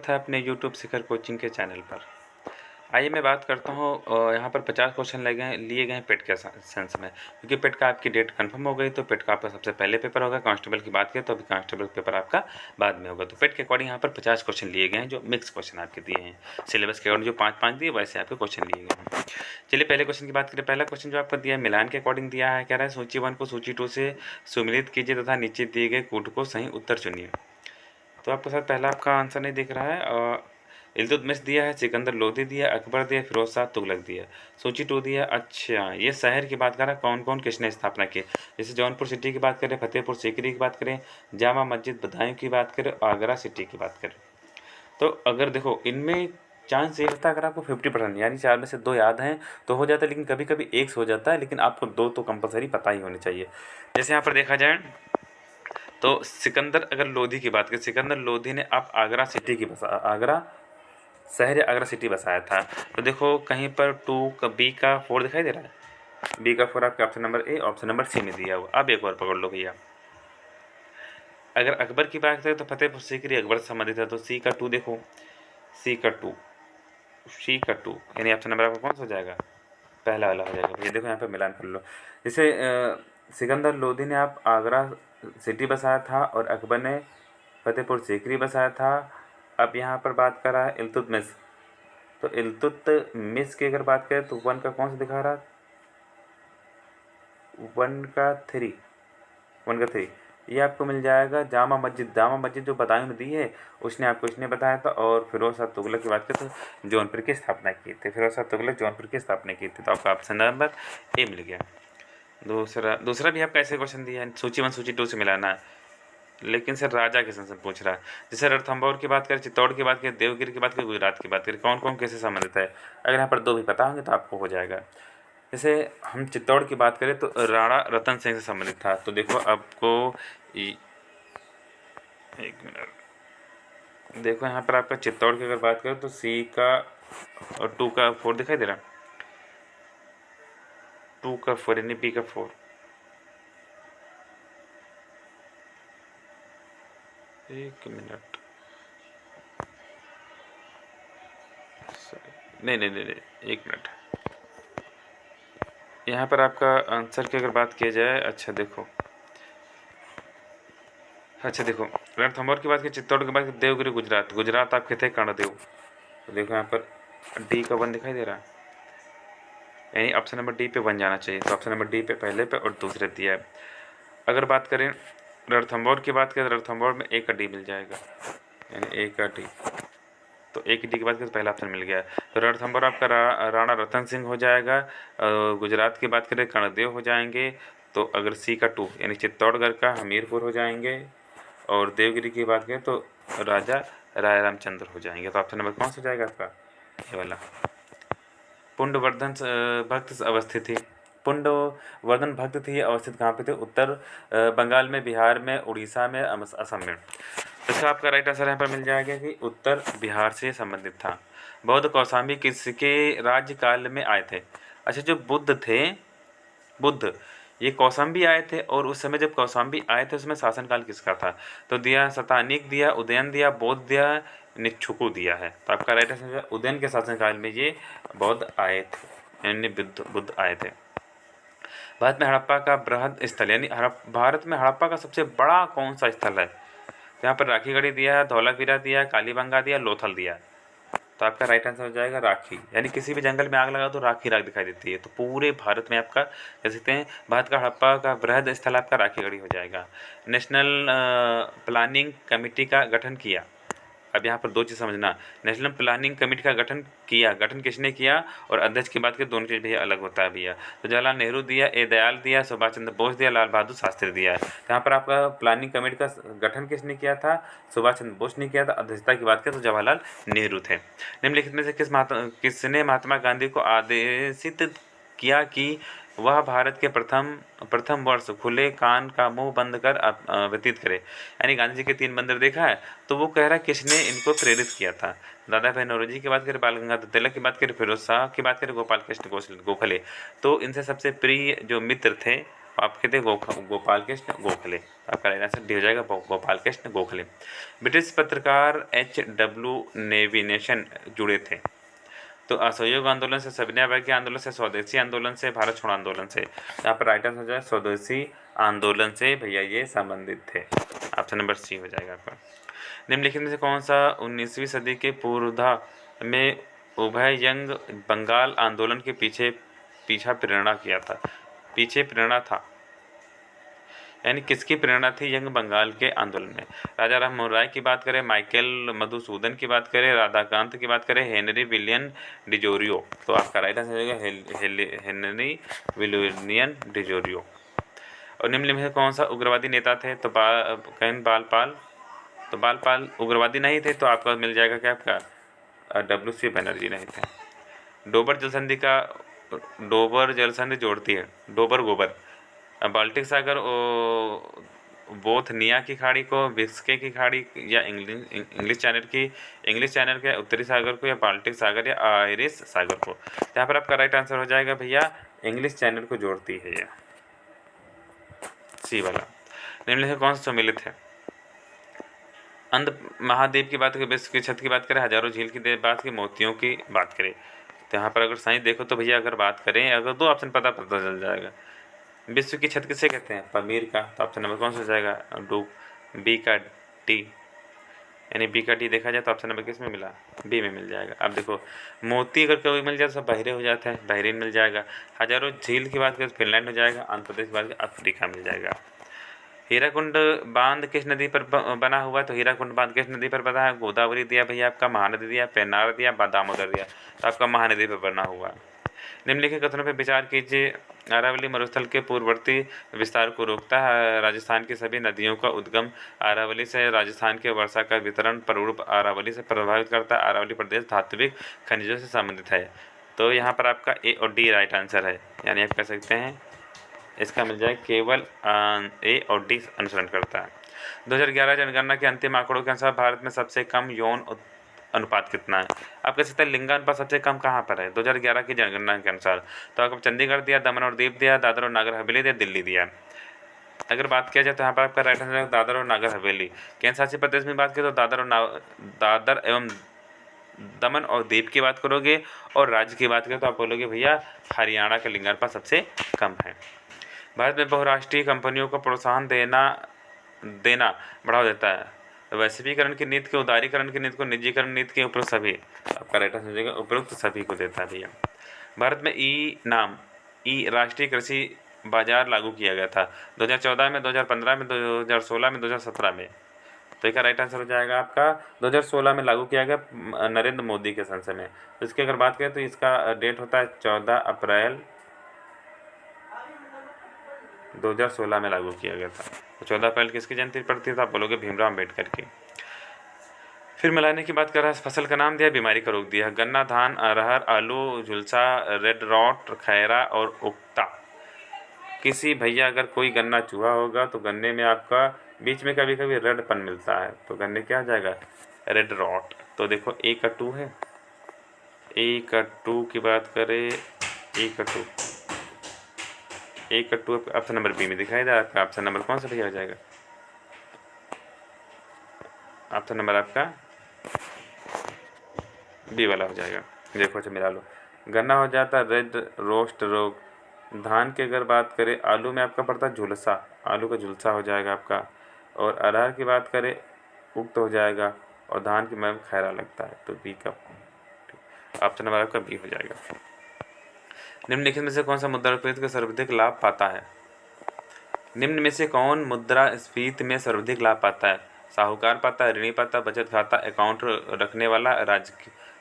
था अपने यूट्यूब शिखर कोचिंग के चैनल पर। आइए मैं बात करता हूँ यहाँ पर 50 क्वेश्चन लिए गए हैं पेट के सेंस में, क्योंकि पेट का आपकी डेट कंफर्म हो गई तो पेट का आपका सबसे पहले पेपर होगा। कांस्टेबल की बात करें तो अभी कांस्टेबल पेपर आपका बाद में होगा। तो पेट के अकॉर्डिंग यहाँ पर 50 क्वेश्चन लिए गए हैं, जो मिक्स क्वेश्चन आपके दिए हैं। सिलेबस के अकॉर्डिंग जो 5-5 दिए वैसे आपके क्वेश्चन लिए गए हैं। चलिए पहले क्वेश्चन की बात करें। पहला क्वेश्चन जो आपको दिया है मिलान के अकॉर्डिंग दिया है, कह रहा है सूची 1 को सूची 2 से सुमिलित कीजिए तथा नीचे दिए गए कूट को सही उत्तर चुनिए। तो आपके साथ पहला आपका आंसर नहीं दिख रहा है। इल्तुतमिश दिया है, सिकंदर लोधी दिया, अकबर दिया, फिरोज शाह तुगलक दिया, सूची 2 दिया। अच्छा, ये शहर की बात कर रहा है, कौन कौन किसने स्थापना की। जैसे जौनपुर सिटी की बात करें, फतेहपुर सीकरी की बात करें, जामा मस्जिद बदायूं की बात करें, आगरा सिटी की बात करें। तो अगर देखो इनमें चांस ये होता है, अगर आपको 50% यानी 4 में से 2 याद हैं तो हो जाता है, लेकिन कभी कभी 1 से हो जाता है, लेकिन आपको 2 तो कंपलसरी पता ही होने चाहिए। जैसे यहाँ पर देखा जाए तो सिकंदर अगर लोधी की बात करें, सिकंदर लोधी ने आप आगरा सिटी की आगरा शहर या आगरा सिटी बसाया था। तो देखो कहीं पर 2 का बी का 4 दिखाई दे रहा है। बी का 4 आपके option number A, option number C में दिया हुआ। अब एक और पकड़ लो भैया। अगर अकबर की बात करें तो फतेहपुर सीकरी अकबर से संबंधित है, तो सी का 2 देखो, सी का 2, सी का 2 यानी ऑप्शन नंबर आपका कौन सा हो जाएगा, पहला वाला हो जाएगा भैया। देखो यहाँ पे मिलान कर लो। जैसे सिकंदर लोधी ने आप आगरा सिटी बसाया था और अकबर ने फतेहपुर सीकरी बसाया था। अब यहाँ पर बात कर रहा है इल्तुतमिश, तो इल्तुतमिश की अगर बात करें तो 1 का कौन सा दिखा रहा है, 1 का 3, 1 का 3 ये आपको मिल जाएगा। जामा मस्जिद, जामा मस्जिद जो बदायूं में दी है उसने आपको इसने बताया था। और फिरोज शाह तुगलक की बात करें तो जौनपुर की स्थापना की थी, फिरोज शाह तुगलक जौनपुर की स्थापना की थी। तो आपका ऑप्शन नंबर ए मिल गया। दूसरा भी आपका ऐसे क्वेश्चन दिया है, सूची 1 सूची 2 से मिलाना है, लेकिन सर राजा के से पूछ रहा है। जैसे रणथंभौर की बात करें, चित्तौड़ की बात करें, देवगिरी की बात करें, गुजरात की बात करें, कौन कौन कैसे संबंधित है। अगर यहाँ पर 2 भी पता होंगे तो आपको हो जाएगा। जैसे हम चित्तौड़ की बात करें तो राणा रतन सिंह से संबंधित था। तो देखो आपको एक मिनट, देखो यहाँ पर आपका चित्तौड़ की अगर बात करें तो सी का और 2 का 4 दिखाई दे रहा है, 2 का 4 यानी बी का 4। एक मिनट, नहीं नहीं नहीं नहीं, एक मिनट। यहाँ पर आपका आंसर की अगर बात की जाए, अच्छा देखो रणथंभौर की बात की, चित्तौड़ की बात की, देवगिरी गुजरात, गुजरात आपके थे कर्णदेव। तो देखो यहाँ पर डी का 1 दिखाई दे रहा है, यानी ऑप्शन नंबर डी पे 1 जाना चाहिए। तो ऑप्शन नंबर डी पे पहले पे और दूसरे दिया है। अगर बात करें रणथंभौर की बात करें, रणथंभौर में ए का डी मिल जाएगा, यानी ए का डी। तो एक डी के बाद पहला ऑप्शन मिल गया। तो रणथंभौर आपका राणा रतन सिंह हो जाएगा। गुजरात की बात करें कर्णदेव हो जाएंगे। तो अगर सी का 2 यानी चित्तौड़गढ़ का हमीरपुर हो जाएंगे। और देवगिरी की बात करें तो राजा राय रामचंद्र हो जाएंगे। तो ऑप्शन नंबर कौन सा हो जाएगा आपका, ये वाला। पुंडवर्धन भक्त अवस्थित थी, पुंडवर्धन भक्त थी अवस्थित कहाँ पे थे, उत्तर बंगाल में, बिहार में, उड़ीसा में, असम में। तो आपका राइट आंसर यहाँ पर मिल जाएगा कि उत्तर बिहार से संबंधित था। बौद्ध कौशाम्बी किसके राज्यकाल में आए थे। अच्छा, जो बुद्ध थे, बुद्ध ये कौशाम्बी आए थे, और उस समय जब कौशाम्बी आए थे उसमें शासनकाल किसका था। तो दिया शतानिक दिया, उदयन दिया, बौद्ध दिया, निच्छुकु दिया है। तो आपका राइट आंसर उदयन के शासनकाल में ये बौद्ध आए थे, यानी बुद्ध आए थे। भारत में हड़प्पा का बृहद स्थल, यानी भारत में हड़प्पा का सबसे बड़ा कौन सा स्थल है। यहाँ पर राखीगढ़ी दिया है, धौलावीरा दिया है, कालीबंगा दिया, लोथल दिया। तो आपका राइट आंसर हो जाएगा राखी, यानी किसी भी जंगल में आग लगा तो राखी राख दिखाई देती है। तो पूरे भारत में आपका कह सकते हैं भारत का हड़प्पा का बृहद स्थल आपका राखीगढ़ी हो जाएगा। नेशनल प्लानिंग कमेटी का गठन किया। अब यहाँ पर 2 चीज़ समझना, नेशनल प्लानिंग कमेटी का गठन किसने किया, और अध्यक्ष की बात करें दोनों चीज़ भैया अलग होता है भैया। तो जवाहरलाल नेहरू दिया, ए दयाल दिया, सुभाष चंद्र बोस दिया, लाल बहादुर शास्त्री दिया है। यहाँ पर आपका प्लानिंग कमेटी का गठन किसने किया था, सुभाष चंद्र बोस ने किया था। अध्यक्षता की बात करें तो जवाहरलाल नेहरू थे। निम्नलिखित में से किसने महात्मा गांधी को आदेशित किया कि वह भारत के प्रथम वर्ष खुले कान का मुंह बंद कर व्यतीत करे। यानी गांधी जी के 3 मंदिर देखा है, तो वो कह रहा है किसने इनको प्रेरित किया था। दादा भाई नौरोजी की बात करें, बाल गंगाधर तिलक की बात करें, फिरोज शाह की बात करें, गोपाल कृष्ण गोखले। तो इनसे सबसे प्रिय जो मित्र थे आप कहते गोपाल कृष्ण गोखले। आपका राइट आंसर डी हो जाएगा, गोपाल कृष्ण गोखले। ब्रिटिश पत्रकार H.W. नेविनेशन जुड़े थे, तो असहयोग आंदोलन से, सविनय अवज्ञा के आंदोलन से, स्वदेशी आंदोलन से, भारत छोड़ो आंदोलन से। यहाँ पर राइट आंसर हो जाए स्वदेशी आंदोलन से भैया ये संबंधित थे। ऑप्शन नंबर सी हो जाएगा आपका। निम्नलिखित में से कौन सा 19वीं सदी के पूर्वार्ध में उभयंग बंगाल आंदोलन के पीछे प्रेरणा था, यानी किसकी प्रेरणा थी यंग बंगाल के आंदोलन में? राजा राम मोहन राय की बात करें, माइकल मधुसूदन की बात करें, राधाकांत की बात करें, हेनरी विलियन डिजोरियो। तो आपका राइट आंसर होगा हेनरी विलियन डिजोरियो। और निम्नलिखित में कौन सा उग्रवादी नेता थे? तो बालपाल। तो बालपाल उग्रवादी नहीं थे, तो आपका मिल जाएगा क्या? आपका W.C. बनर्जी नहीं थे। डोबर जलसंधि जोड़ती है, डोबर गोबर बाल्टिक सागर बोथनिया की खाड़ी को, बिस्के की खाड़ी या इंग्लिश चैनल के उत्तरी सागर को, या बाल्टिक सागर या आयरिश सागर को। यहाँ पर आपका राइट आंसर हो जाएगा भैया इंग्लिश चैनल को जोड़ती है ये, सी वाला। निम्नलिखित कौन सा सम्मिलित है? अंध महाद्वीप की बात करें, विश्व की छत की बात करें, हजारों झील की बात करें, मोतियों की बात करें। तो यहाँ पर अगर साइंस देखो तो भैया अगर बात करें, अगर दो ऑप्शन पता चल जाएगा। विश्व की छत किसे कहते हैं? पमीर का। तो ऑप्शन नंबर कौन सा हो जाएगा? बी का डी, यानी बी का डी देखा जाए तो ऑप्शन नंबर किस में मिला? बी में मिल जाएगा। अब देखो मोती अगर कभी मिल जाए तो सब बहरे हो जाता है, बहरीन मिल जाएगा। हजारों झील की बात करें तो फिनलैंड हो जाएगा। आंध्र प्रदेश की बात करें अफ्रीका मिल जाएगा। हीराकुंड बांध किस नदी पर बना हुआ है? तो हीराकुंड बांध किस नदी पर बना है? गोदावरी दिया भैया आपका, महानदी दिया, पेन्नार दिया, दामोदर दिया। तो आपका महानदी पर बना हुआ है। निम्नलिखित कथनों पर विचार कीजिए। अरावली मरुस्थल के पूर्ववर्ती विस्तार को रोकता है। राजस्थान की सभी नदियों का उद्गम अरावली से, राजस्थान के वर्षा का वितरण पूर्व अरावली से प्रभावित करता है। अरावली प्रदेश धात्विक खनिजों से संबंधित है। तो यहाँ पर आपका ए और डी राइट आंसर है, यानी आप कह सकते हैं इसका मिल जाए केवल ए और डी अनुसरण करता है। 2011 जनगणना के अंतिम आंकड़ों के अनुसार भारत में सबसे कम यौन अनुपात कितना है? आप कह सकते हैं लिंगानुपात सबसे कम कहाँ पर है 2011 की जनगणना के अनुसार? तो आपको चंडीगढ़ दिया, दमन और दीव दिया, दादर और नागर हवेली दिया, दिल्ली दिया। अगर बात किया जाए तो यहाँ पर आपका राइट आंसर दादर और नागर हवेली। केंद्र शासित प्रदेश में बात करें तो दादर एवं दमन और दीव की बात करोगे, और राज्य की बात करें तो आप बोलोगे भैया हरियाणा का लिंगानुपात सबसे कम है। भारत में बहुराष्ट्रीय कंपनियों को प्रोत्साहन देना बढ़ावा देता है। वैश्वीकरण की नीति के, उदारीकरण की नीति को, निजीकरण नीति के, उपरोक्त सभी। आपका राइट आंसर हो जाएगा उपरोक्त सभी को देता है भैया। भारत में ई राष्ट्रीय कृषि बाजार लागू किया गया था 2014 में, 2015 में, 2016 में, 2017 में। तो इसका राइट आंसर हो जाएगा आपका 2016 में लागू किया गया नरेंद्र मोदी के संसद में। तो इसकी अगर बात करें तो इसका डेट होता है 14 अप्रैल 2016 में लागू किया गया था। तो 14 अप्रैल किसकी जयंती पड़ती है? तो आप बोलोगे भीमराव अम्बेडकर की। फिर मिलाने की बात कर रहा है, फसल का नाम दिया, बीमारी का रोग दिया। गन्ना, धान, अरहर, आलू, झुलसा, रेड रॉट, खैरा और उक्ता। किसी भैया अगर कोई गन्ना चूहा होगा तो गन्ने में आपका बीच में कभी कभी रेडपन मिलता है, तो गन्ने क्या आ जाएगा? Red rot. तो देखो ए का 2 है, ए का 2 की बात करें, ए का 2 ऑप्शन नंबर बी में दिखाई दे रहा है। ऑप्शन नंबर कौन सा भैया हो जाएगा? ऑप्शन नंबर आपका बी वाला हो जाएगा। देखो अच्छा मिला लो। गन्ना हो जाता है रेड रोस्ट रोग। धान की अगर बात करें, आलू में आपका पड़ता है झुलसा, आलू का झुलसा हो जाएगा आपका। और अरहर की बात करें उक्त हो जाएगा, और धान की में खैरा लगता है, तो बी का ऑप्शन नंबर आपका बी हो जाएगा। निम्नलिखित में से कौन सा मुद्रास्फीति का सर्वाधिक लाभ पाता है? निम्न में से कौन मुद्रास्फीति में सर्वाधिक लाभ पाता है? साहूकार पाता है, ऋणी पाता है, बचत खाता, अकाउंट रखने वाला,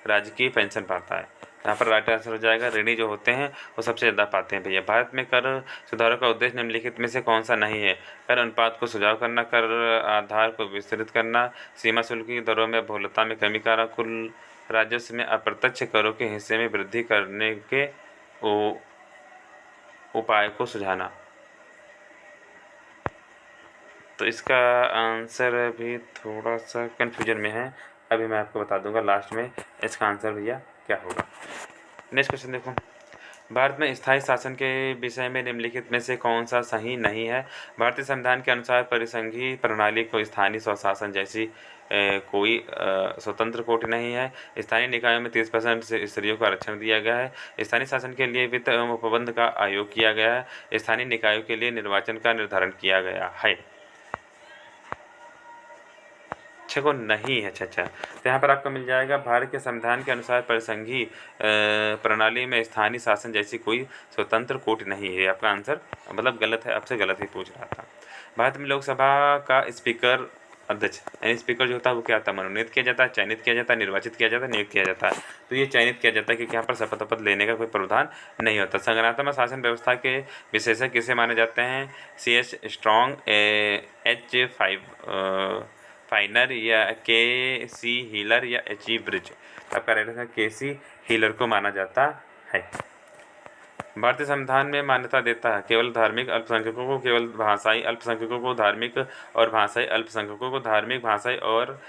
राजकीय पेंशन पाता है। यहाँ पर राइट आंसर हो जाएगा ऋणी जो होते हैं वो सबसे ज़्यादा पाते हैं भैया। भारत में कर सुधारों का उद्देश्य निम्नलिखित में से कौन सा नहीं है? कर अनुपात को सुझाव करना, कर आधार को विस्तृत करना, सीमा शुल्क की दरों में बहुलता में कमी करना, कुल राजस्व में अप्रत्यक्ष करों के हिस्से में वृद्धि करने के उपाय को सुझाना। तो इसका आंसर अभी थोड़ा सा कन्फ्यूजन में है, अभी मैं आपको बता दूंगा लास्ट में इसका आंसर भैया क्या होगा। नेक्स्ट क्वेश्चन देखो, भारत में स्थायी शासन के विषय में निम्नलिखित में से कौन सा सही नहीं है? भारतीय संविधान के अनुसार परिसंघीय प्रणाली को स्थानीय स्वशासन जैसी कोई स्वतंत्र कोटि नहीं है। स्थानीय निकायों में 30% से स्त्रियों को आरक्षण दिया गया है। स्थानीय शासन के लिए वित्त एवं उपबंध का आयोग किया गया है। स्थानीय निकायों के लिए निर्वाचन का निर्धारण किया गया है। अच्छा को नहीं है। अच्छा तो यहाँ पर आपको मिल जाएगा भारत के संविधान के अनुसार परिसंघीय प्रणाली में स्थानीय शासन जैसी कोई स्वतंत्र कोटि नहीं है। आपका आंसर मतलब गलत है, आपसे गलत ही पूछ रहा था। भारत में लोकसभा का स्पीकर अध्यक्ष यानी स्पीकर जो होता है वो क्या होता है? मनोनीत किया जाता है, चयनित किया जाता है, निर्वाचित किया जाता है, नियुक्त किया जाता है। तो ये चयनित किया जाता है क्योंकि यहाँ पर शपथ वपथ लेने का कोई प्रावधान नहीं होता। संगठनात्मक शासन व्यवस्था के विशेषज्ञ किसे माने जाते हैं? CS स्ट्रॉन्ग, H5 फाइनर या KC हीलर या HE ब्रिज। आपका राइट आंसर KC हीलर को माना जाता है। भारतीय संविधान में मान्यता देता है केवल धार्मिक अल्पसंख्यकों को, केवल भाषाई अल्पसंख्यकों को धार्मिक और भाषाई अल्पसंख्यकों को धार्मिक, भाषाई और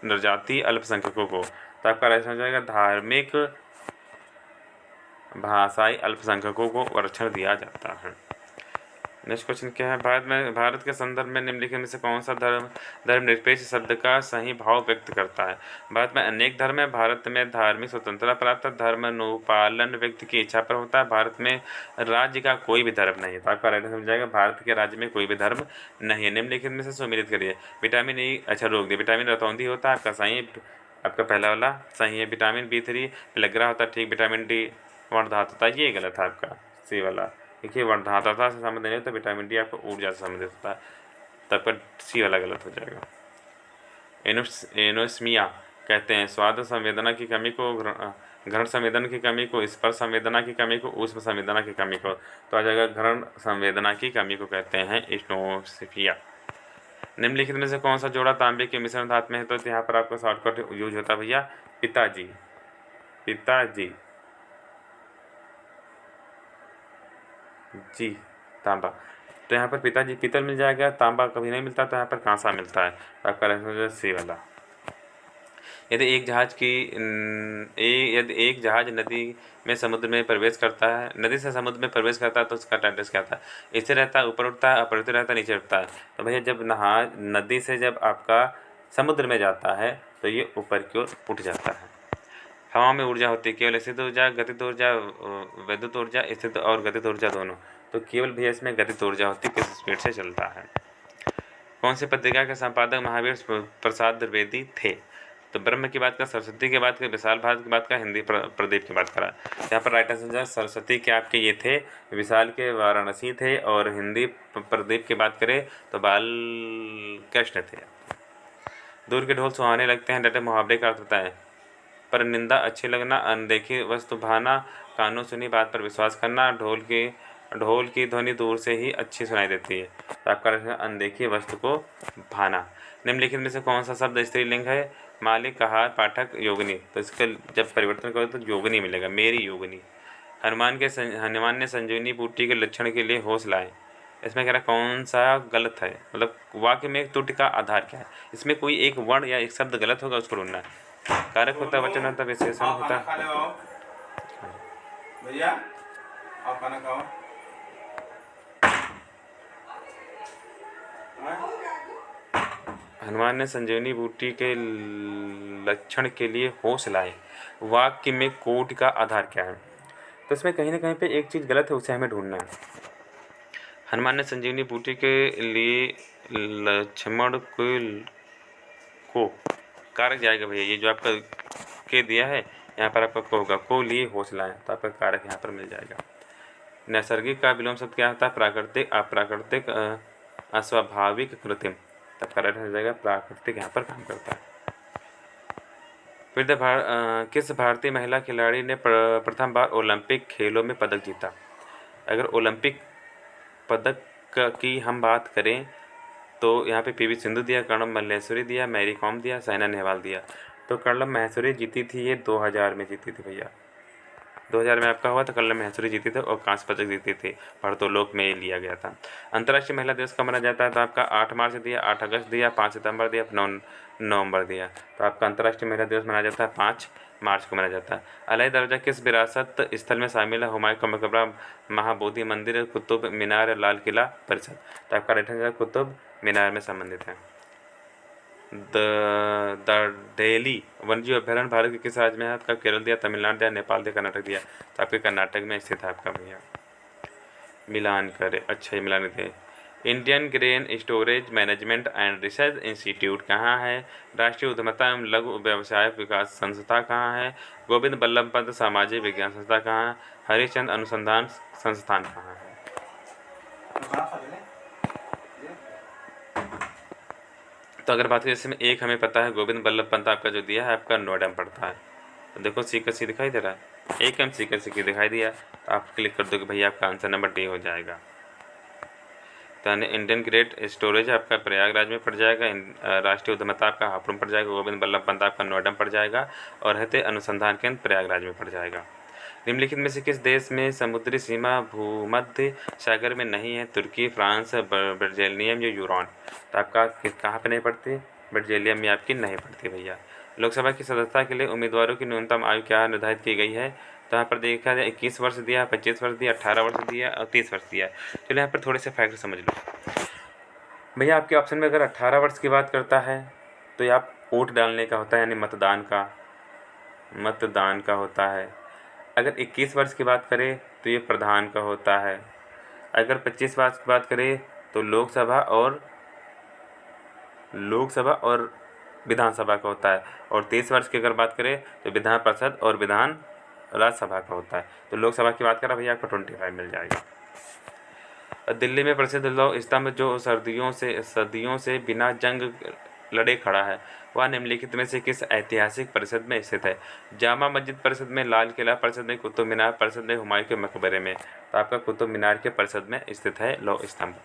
नजाति अल्पसंख्यकों को। तो आपका राइट हो जाएगा धार्मिक, भाषाई अल्पसंख्यकों को आरक्षण दिया जाता है। नेक्स्ट क्वेश्चन क्या है? भारत के संदर्भ में निम्नलिखित में से कौन सा धर्मनिरपेक्ष शब्द का सही भाव व्यक्त करता है? भारत में अनेक धर्म है। भारत में धार्मिक स्वतंत्रता प्राप्त है। धर्मानुपालन व्यक्ति की इच्छा पर होता है। भारत में राज्य का कोई भी धर्म नहीं है। तो आपका राइट आंसर जाएगा भारत के राज्य में कोई भी धर्म नहीं है। निम्नलिखित में से सम्मिलित करिए। विटामिन ई, अच्छा रोक दिए, विटामिन रतौंधी होता है। आपका सही, आपका पहला वाला सही है। विटामिन B3 लग होता है, ठीक। विटामिन D वर्णधातु होता है, ये गलत है आपका सी वाला। देखिए वर्णधातुता से संबंधित नहीं होता, विटामिन D आपको ऊर्जा से संबंधित होता है। तब पर सी वाला गलत हो जाएगा। एनोस्मिया कहते हैं स्वाद संवेदना की कमी को, ग्रहण संवेदना की कमी को, स्पर्श संवेदना की कमी को, ऊष्म संवेदना की कमी को। तो आ जाएगा ग्रहण संवेदना की कमी को कहते हैं एनोस्मिया। निम्नलिखित में से कौन सा जोड़ा तांबे के मिश्रण धातु में है? तो यहाँ पर आपका शॉर्टकट यूज होता है भैया पिताजी, पिताजी जी तांबा। तो यहाँ पर पिताजी पीतल मिल जाएगा, तांबा कभी नहीं मिलता, तो यहाँ पर कांसा मिलता है। तो आपका आंसर सी वाला। यदि एक जहाज नदी में समुद्र में प्रवेश करता है, नदी से समुद्र में प्रवेश करता है तो उसका टाइटस क्या था? इससे रहता है ऊपर उठता है, अपरित रहता है, नीचे उठता है। तो भैया जब नदी से जब आपका समुद्र में जाता है तो ये ऊपर की ओर उठ जाता है। हवा में ऊर्जा होती है केवल स्थित ऊर्जा, गतित ऊर्जा, विद्युत ऊर्जा, स्थित और गतित ऊर्जा दोनों। तो केवल भैया इसमें गतित ऊर्जा होती है, किस स्पीड से चलता है। कौन सी पत्रिका के संपादक महावीर प्रसाद द्विवेदी थे? तो ब्रह्म की बात का, सरस्वती की बात का, विशाल भारत की बात का, हिंदी प्रदीप की बात करा। यहाँ पर राइट आंसर सरस्वती के आपके ये थे, विशाल के वाराणसी थे, और हिंदी प्रदीप की बात करें तो बाल कृष्ण थे। दूर के ढोल सुहाने लगते हैं, डटे मुहावरे का अर्थ होता है पर निंदा अच्छी लगना, अनदेखी वस्तु भाना, कानों सुनी बात पर विश्वास करना, ढोल की ध्वनि दूर से ही अच्छी सुनाई देती है। तो आपका अनदेखी वस्तु को भाना। निम्नलिखित में से कौन सा शब्द स्त्रीलिंग है? मालिक, कहार, पाठक, योगिनी। तो इसका जब परिवर्तन करो तो योगिनी मिलेगा, मेरी योगिनी। हनुमान ने संजीवनी बूटी के लक्षण के लिए होश लाए। इसमें कह रहा कौन सा गलत है, मतलब वाक्य में एक त्रुटि का आधार क्या है? इसमें कोई एक वर्ण या एक शब्द गलत होगा, उसको ढूंढना है। कारक होता है, वचन होता है, विशेषण होता है। भैया आप खाना खाओ। हनुमान ने संजीवनी बूटी के लक्षण के लिए होश लाए। वाक्य में कोट का आधार क्या है? तो इसमें कहीं ना कहीं पे एक चीज़ गलत है, उसे हमें ढूंढना है। हनुमान ने संजीवनी बूटी के लिए लक्ष्मण को कारक जाएगा भैया, ये जो आपका के दिया है यहाँ पर आपका को होगा, को लिए हौसला है, तो आपका कारक यहाँ पर मिल जाएगा। नैसर्गिक का विलोम शब्द क्या होता है? प्राकृतिक, अप्राकृतिक, अस्वाभाविक, कृत्रिम। तब कारक हो जाएगा प्राकृतिक, यहाँ पर काम करता है। फिर किस भारतीय महिला खिलाड़ी ने प्रथम बार ओलंपिक खेलों में पदक जीता? अगर ओलंपिक पदक की हम बात करें तो यहाँ पे PV सिंधु दिया, कर्णम मल्लेश्वरी दिया, मैरी कॉम दिया, साइना नेहवाल दिया। तो कर्णम महेश्वरी जीती थी, ये 2000 में जीती थी भैया। 2000 में आपका हुआ तो कर्णम महेश्वरी जीती थी और कांस्य पदक जीती थी, भारतोलोक में लिया गया था। अंतर्राष्ट्रीय महिला दिवस कब मनाया जाता है? तो आपका 8 मार्च दिया, 8 अगस्त दिया, 5 सितंबर दिया, 9 नवंबर दिया। तो आपका अंतर्राष्ट्रीय महिला दिवस मनाया जाता है 5 मार्च को मनाया जाता है। अलाई दरवाज़ा किस विरासत स्थल में शामिल है? हुमायूं का मकबरा, महाबोधि मंदिर, कुतुब मीनार, लाल किला परिषद। तो आपका राइट आंसर कुतुब मीनार में संबंधित है। डेली वन्यजीव अभ्यारण्य भारत के किस राज्य में है? आपका केरल दिया, तमिलनाडु दिया, नेपाल दिया, कर्नाटक दिया। तो आपके कर्नाटक में स्थित है आपका भैया। मिलान करे, अच्छा, ये मिलान थे। Indian grain storage management and research institute कहाँ है? राष्ट्रीय उद्यमिता एवं लघु व्यवसाय विकास संस्था कहाँ है? गोविंद बल्लभ पंत सामाजिक विज्ञान संस्था कहाँ है? हरिश्चंद्र अनुसंधान संस्थान कहाँ है? तो अगर बात करें इसमें एक हमें पता है, गोविंद बल्लभ पंत आपका जो दिया है आपका नोएडा में पड़ता है। तो देखो सी का सी दिखाई दे रहा है, एक हम सी का सी दिखाई दिया, तो आप क्लिक कर दो कि भैया आपका आंसर नंबर डी हो जाएगा। तो इंडियन ग्रेट स्टोरेज आपका प्रयागराज में पड़ जाएगा, राष्ट्रीय उद्यमिता आपका हापुड़ में पड़ जाएगा, गोविंद बल्लभ पंत आपका नोएडा में पड़ जाएगा, और रहते अनुसंधान केंद्र प्रयागराज में पड़ जाएगा। निम्नलिखित में से किस देश में समुद्री सीमा भूमध्य सागर में नहीं है? तुर्की, फ्रांस, बेल्जियम या यूरोन। तो आपका कहाँ पे नहीं पड़ती? बेल्जियम में आपकी नहीं पड़ती भैया। लोकसभा की सदस्यता के लिए उम्मीदवारों की न्यूनतम आयु क्या निर्धारित की गई है? तो यहाँ पर देखा जाए 21 वर्ष दिया, 25 वर्ष दिया, 18 वर्ष दिया और 30 वर्ष दिया। चलिए यहाँ पर थोड़े से फैक्टर समझ लो भैया। आपके ऑप्शन में अगर 18 वर्ष की बात करता है तो ये आप वोट डालने का होता है, यानी मतदान का होता है। अगर 21 वर्ष की बात करें तो ये प्रधान का होता है। अगर 25 वर्ष की बात करें तो लोकसभा और विधानसभा का होता है। और 23 वर्ष की अगर बात करें तो विधान परिषद और विधान राज्यसभा का होता है। तो लोकसभा की बात करें भैया आपको 25 मिल जाएगा। दिल्ली में प्रसिद्ध लौह स्तंभ जो सदियों से बिना जंग लड़े खड़ा है, वह निम्नलिखित में से किस ऐतिहासिक परिषद में स्थित है? जामा मस्जिद परिषद में, लाल किला परिषद में, कुतुब मीनार परिषद में, हुमायूं के मकबरे में। तो आपका कुतुब मीनार के परिषद में स्थित है लौह स्तंभ।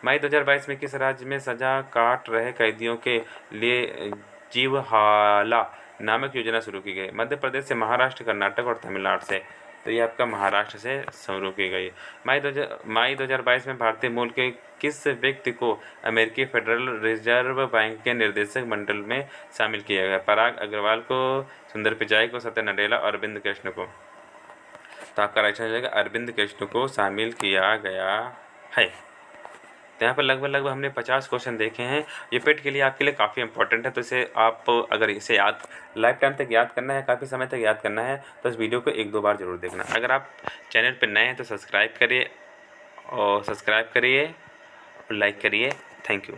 मई 2022 में किस राज्य में सजा काट रहे कैदियों के लिए जीवहाला नामक योजना शुरू की गई? मध्य प्रदेश से, महाराष्ट्र, कर्नाटक और तमिलनाडु से। तो ये आपका महाराष्ट्र से शुरू की गई। मई 2022 में भारतीय मूल के किस व्यक्ति को अमेरिकी फेडरल रिजर्व बैंक के निर्देशक मंडल में शामिल किया गया? पराग अग्रवाल को, सुंदर पिचाई को, सत्य नडेला और अरविंद कृष्ण को। तो आपका राइट आंसर हो जाएगा अरविंद कृष्ण को शामिल किया गया है। तो यहाँ पर लगभग हमने 50 क्वेश्चन देखे हैं। ये पेट के लिए आपके लिए काफ़ी इंपॉर्टेंट है। तो इसे आप अगर इसे लाइफ टाइम तक याद करना है, काफ़ी समय तक याद करना है, तो इस वीडियो को 1-2 बार जरूर देखना। अगर आप चैनल पर नए हैं तो सब्सक्राइब करिए और लाइक करिए। Thank you.